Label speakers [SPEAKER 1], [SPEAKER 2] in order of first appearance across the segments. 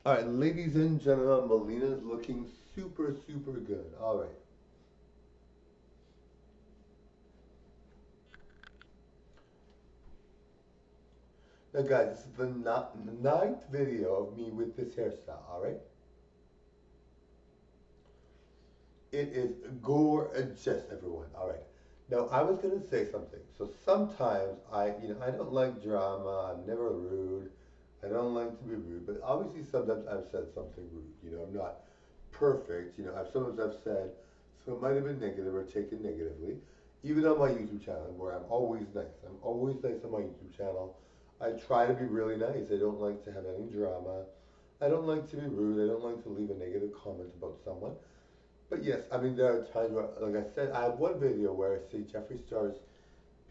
[SPEAKER 1] All right, ladies and gentlemen, Mileena looking super, super good. All right. Now, guys, this is the ninth video of me with this hairstyle. All right. It is gorgeous, everyone. All right. Now, I was gonna say something. So sometimes I don't like drama. I'm never rude. I don't like to be rude, but obviously sometimes I've said something rude. I'm not perfect. Sometimes I've said, so it might have been negative or taken negatively. Even on my YouTube channel, where I'm always nice. I'm always nice on my YouTube channel. I try to be really nice. I don't like to have any drama. I don't like to be rude. I don't like to leave a negative comment about someone. But yes, I mean, there are times where, like I said, I have one video where I say Jeffree Star's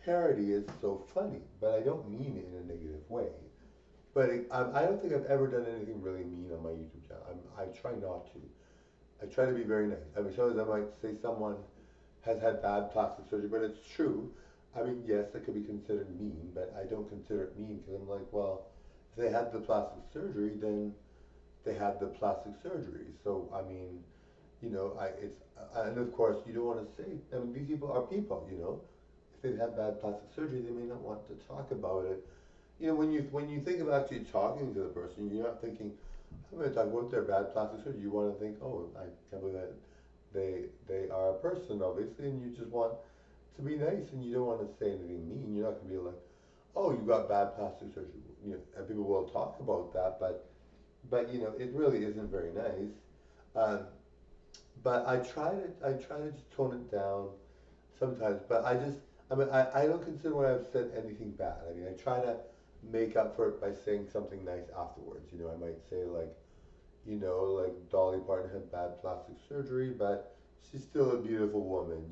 [SPEAKER 1] parody is so funny, but I don't mean it in a negative way. But I don't think I've ever done anything really mean on my YouTube channel. I try not to. I try to be very nice. I mean, sometimes I might say someone has had bad plastic surgery, but it's true. I mean, yes, that could be considered mean, but I don't consider it mean because I'm like, well, if they had the plastic surgery, then they had the plastic surgery. So, I mean, and of course, you don't want to say, I mean, these people are people, If they've had bad plastic surgery, they may not want to talk about it. When you think of actually talking to the person, you're not thinking, I'm going to talk about their bad plastic surgery. You want to think, oh, I can't believe that they are a person, obviously, and you just want to be nice, and you don't want to say anything mean. You're not going to be like, oh, you got bad plastic surgery. And people will talk about that, but it really isn't very nice. Um, but I try to just tone it down sometimes. But I don't consider when I've said anything bad. I mean, I try to make up for it by saying something nice afterwards. I might say like Dolly Parton had bad plastic surgery, but she's still a beautiful woman,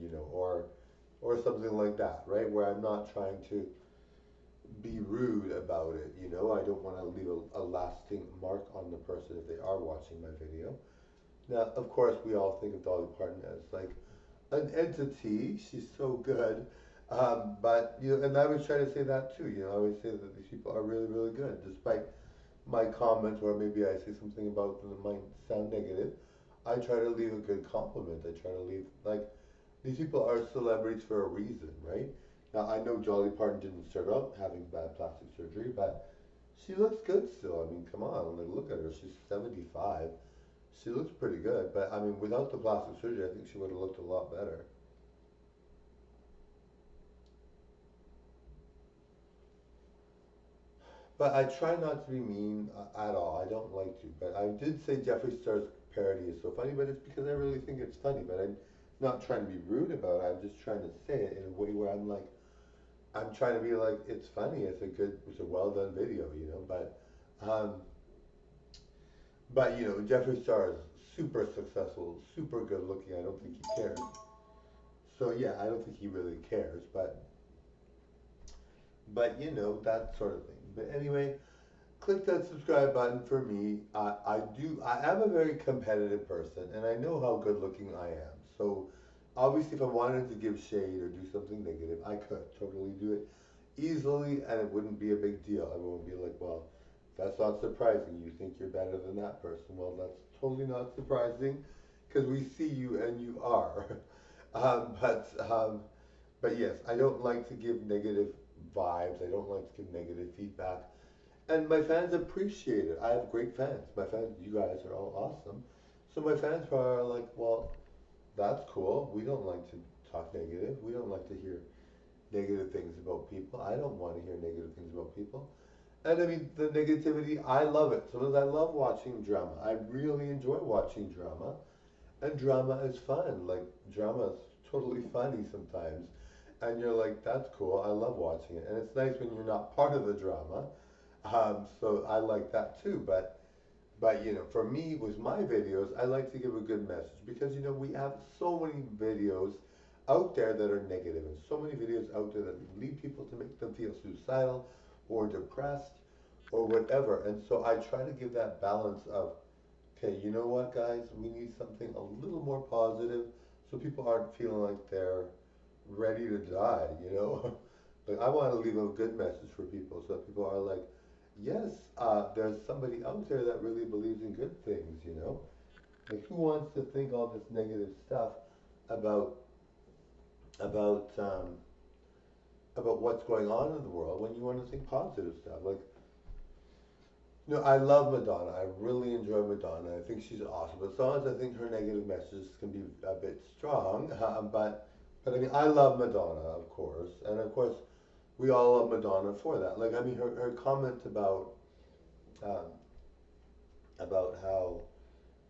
[SPEAKER 1] or something like that, right? Where I'm not trying to be rude about it. I don't want to leave a lasting mark on the person if they are watching my video. Now, of course, we all think of Dolly Parton as like an entity. She's so good. But and I always try to say that too. I always say that these people are really, really good, despite my comments or maybe I say something about them that might sound negative. I try to leave a good compliment. I try to leave like these people are celebrities for a reason, right? Now I know Dolly Parton didn't start out having bad plastic surgery, but she looks good still. I mean, come on, like look at her. She's 75. She looks pretty good, but I mean, without the plastic surgery, I think she would have looked a lot better. But I try not to be mean at all. I don't like to. But I did say Jeffree Star's parody is so funny, but it's because I really think it's funny. But I'm not trying to be rude about it. I'm just trying to say it in a way where I'm trying to be like, it's funny. It's a well done video. Um, but Jeffree Star is super successful, super good looking. I don't think he cares. So yeah, I don't think he really cares. But that sort of thing. But anyway, click that subscribe button for me. I am a very competitive person, and I know how good looking I am. So obviously, if I wanted to give shade or do something negative, I could totally do it easily, and it wouldn't be a big deal. I wouldn't be like, well, that's not surprising. You think you're better than that person. Well, that's totally not surprising because we see you and you are. Um, but um, but yes, I don't like to give negative vibes. I don't like to give negative feedback. And my fans appreciate it. I have great fans. My fans, you guys are all awesome. So my fans are like, well, that's cool. We don't like to talk negative. We don't like to hear negative things about people. I don't want to hear negative things about people. And I mean, the negativity, I love it. Sometimes I love watching drama. I really enjoy watching drama. And drama is fun. Like, drama is totally funny sometimes. And you're like, that's cool. I love watching it. And it's nice when you're not part of the drama. So I like that too. But for me, with my videos, I like to give a good message because we have so many videos out there that are negative and so many videos out there that lead people to make them feel suicidal or depressed or whatever. And so I try to give that balance of, okay, you know what, guys, we need something a little more positive so people aren't feeling like they're ready to die. Like I want to leave a good message for people so that people are like, yes, there's somebody out there that really believes in good things, you know? Like, who wants to think all this negative stuff about about um, about what's going on in the world when you want to think positive stuff? Like, you know, I love Madonna. I really enjoy Madonna. I think she's awesome. But sometimes I think her negative messages can be a bit strong. But I mean, I love Madonna, of course, and of course, we all love Madonna for that. Like, I mean, her comment um, about how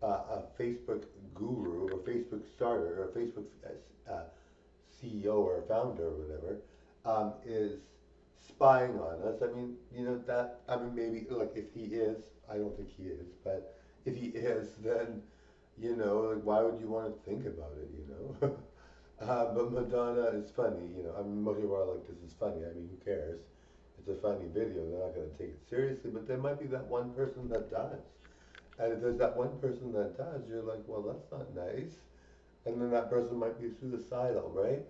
[SPEAKER 1] a Facebook guru or Facebook starter or Facebook uh, CEO or founder or whatever is spying on us. I mean, you know that. I mean, maybe like if he is, I don't think he is, but if he is, then you know, like why would you want to think about it? You know. But Madonna is funny. You know, I mean, most people are like, "This is funny." I mean, who cares? It's a funny video. They're not going to take it seriously. But there might be that one person that does. And if there's that one person that does, you're like, well, that's not nice. And then that person might be suicidal, right?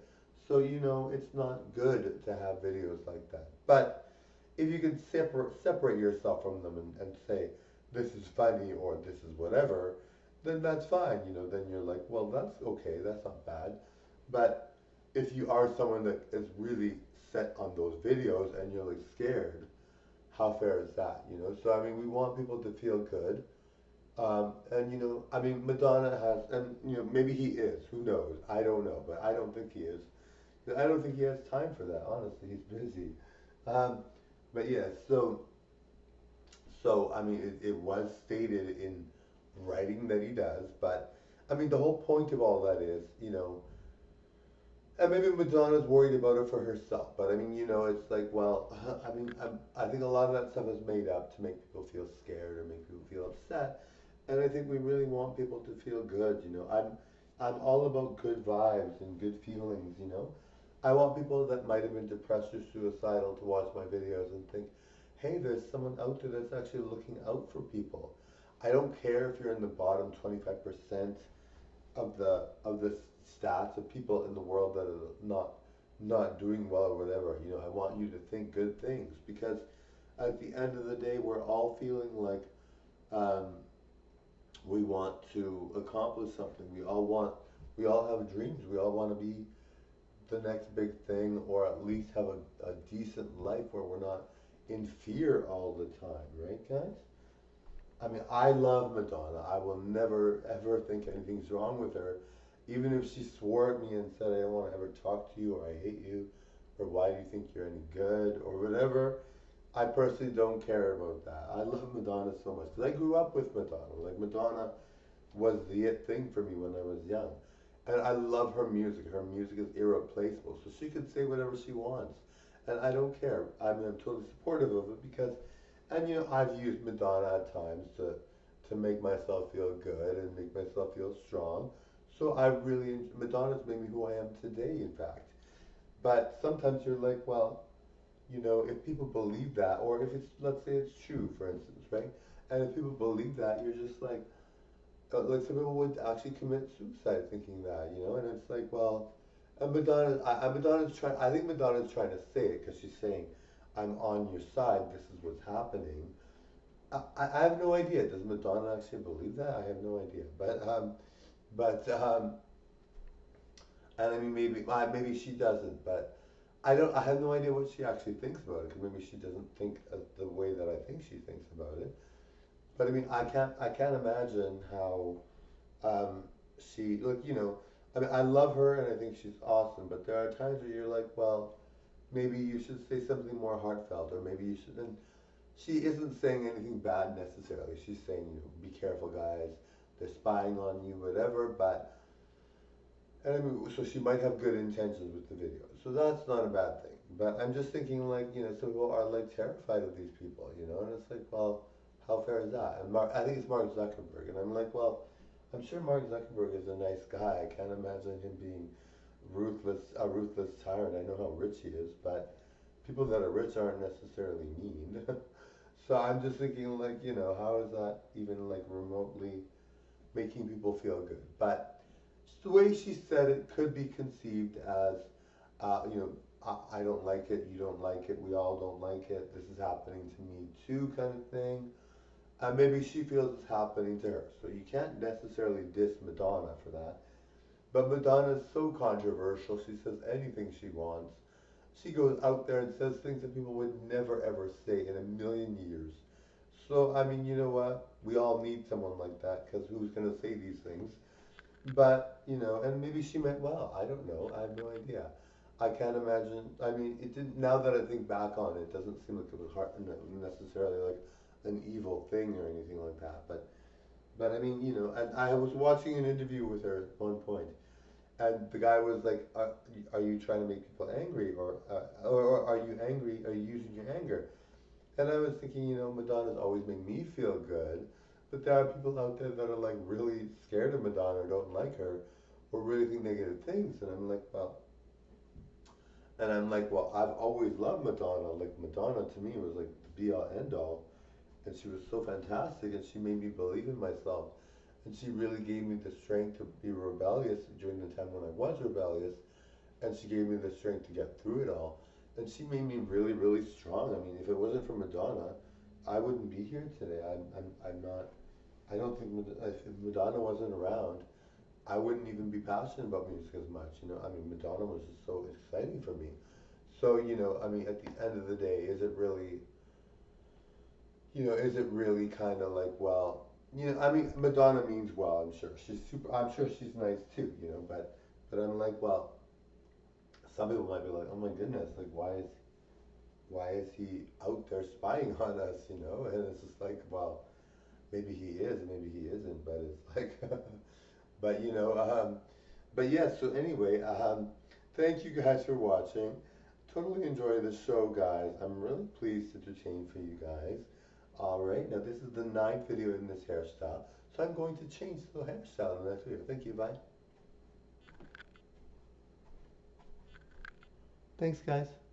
[SPEAKER 1] So, you know, it's not good to have videos like that. But if you can separate yourself from them and say, this is funny or this is whatever, then that's fine. You know, then you're like, well, that's okay. That's not bad. But if you are someone that is really set on those videos and you're like scared, how fair is that? You know, so I mean, we want people to feel good. And you know, I mean, Madonna has, and you know, maybe he is. Who knows? I don't know, but I don't think he is. I don't think he has time for that. Honestly, he's busy. Um, but yeah, so I mean, it was stated in writing that he does. But I mean, the whole point of all that is, you know, and maybe Madonna's worried about it for herself. But I mean, you know, it's like, well, I mean, I think a lot of that stuff is made up to make people feel scared or make people feel upset. And I think we really want people to feel good, you know. I'm all about good vibes and good feelings, you know. I want people that might have been depressed or suicidal to watch my videos and think, hey, there's someone out there that's actually looking out for people. I don't care if you're in the bottom 25% of the stats of people in the world that are not doing well or whatever. You know, I want you to think good things because at the end of the day, we're all feeling like um, we want to accomplish something. We all have dreams. We all want to be the next big thing, or at least have a decent life where we're not in fear all the time, right, guys? I mean, I love Madonna. I will never ever think anything's wrong with her. Even if she swore at me and said, I don't want to ever talk to you, or I hate you, or why do you think you're any good, or whatever, I personally don't care about that. I love Madonna so much because I grew up with Madonna. Like, Madonna was the it thing for me when I was young. And I love her music. Her music is irreplaceable. So she could say whatever she wants. And I don't care. I mean, I'm totally supportive of it because, and you know, I've used Madonna at times to make myself feel good and make myself feel strong. So I really, Madonna's made me who I am today, in fact. But sometimes you're like, well, you know, if people believe that, or if it's, let's say it's true, for instance, right? And if people believe that, you're just like some people would actually commit suicide thinking that, you know, and it's like, well, and Madonna's trying. I think Madonna's trying to say it because she's saying, "I'm on your side. This is what's happening." I have no idea. Does Madonna actually believe that? I have no idea. But and I mean maybe she doesn't, but I don't. I have no idea what she actually thinks about it because maybe she doesn't think the way that I think she thinks about it. But I mean, I can't imagine how she look. You know, I mean, I love her and I think she's awesome. But there are times where you're like, well, maybe you should say something more heartfelt, or maybe you should. And she isn't saying anything bad necessarily. She's saying, you know, be careful, guys. They're spying on you, whatever. But and I mean, so she might have good intentions with the video. So that's not a bad thing. But I'm just thinking, like, you know, some people are like terrified of these people, you know, and it's like, well, how fair is that? And I think it's Mark Zuckerberg, and I'm like, well, I'm sure Mark Zuckerberg is a nice guy. I can't imagine him being a ruthless tyrant. I know how rich he is, but people that are rich aren't necessarily mean. So I'm just thinking, like, you know, how is that even like remotely making people feel good? But the way she said it could be conceived as, you know, I don't like it, you don't like it, we all don't like it, this is happening to me too kind of thing. And maybe she feels it's happening to her. So you can't necessarily diss Madonna for that. But Madonna is so controversial, she says anything she wants. She goes out there and says things that people would never ever say in a million years. So, I mean, you know what? We all need someone like that because who's going to say these things? But, you know, and maybe she meant well. I don't know. I have no idea. I can't imagine. I mean, it didn't, now that I think back on it, it doesn't seem like it was necessarily like an evil thing or anything like that. But I mean, you know, and I was watching an interview with her at one point, and the guy was like, "Are you trying to make people angry, or are you angry? Are you using your anger?" And I was thinking, you know, Madonna's always made me feel good, but there are people out there that are like really scared of Madonna or don't like her, or really think negative things. And I'm like, well, I've always loved Madonna. Like Madonna to me was like the be all end all, and she was so fantastic, and she made me believe in myself, and she really gave me the strength to be rebellious during the time when I was rebellious, and she gave me the strength to get through it all. And she made me really, really strong. I mean, if it wasn't for Madonna, I wouldn't be here today. I'm not. I don't think if Madonna wasn't around, I wouldn't even be passionate about music as much. You know, I mean, Madonna was just so exciting for me. So, you know, I mean, at the end of the day, is it really, you know, is it really kind of like, well, you know, I mean, Madonna means well. I'm sure she's super. I'm sure she's nice too. You know, but I'm like, well, some people might be like, oh my goodness, like why is he out there spying on us, you know? And it's just like, well, maybe he is, maybe he isn't, but it's like, but you know, but yeah. So anyway, thank you guys for watching. Totally enjoy the show, guys. I'm really pleased to entertain for you guys. All right, now this is the ninth video in this hairstyle, so I'm going to change the hairstyle in the next video. Thank you. Bye. Thanks, guys.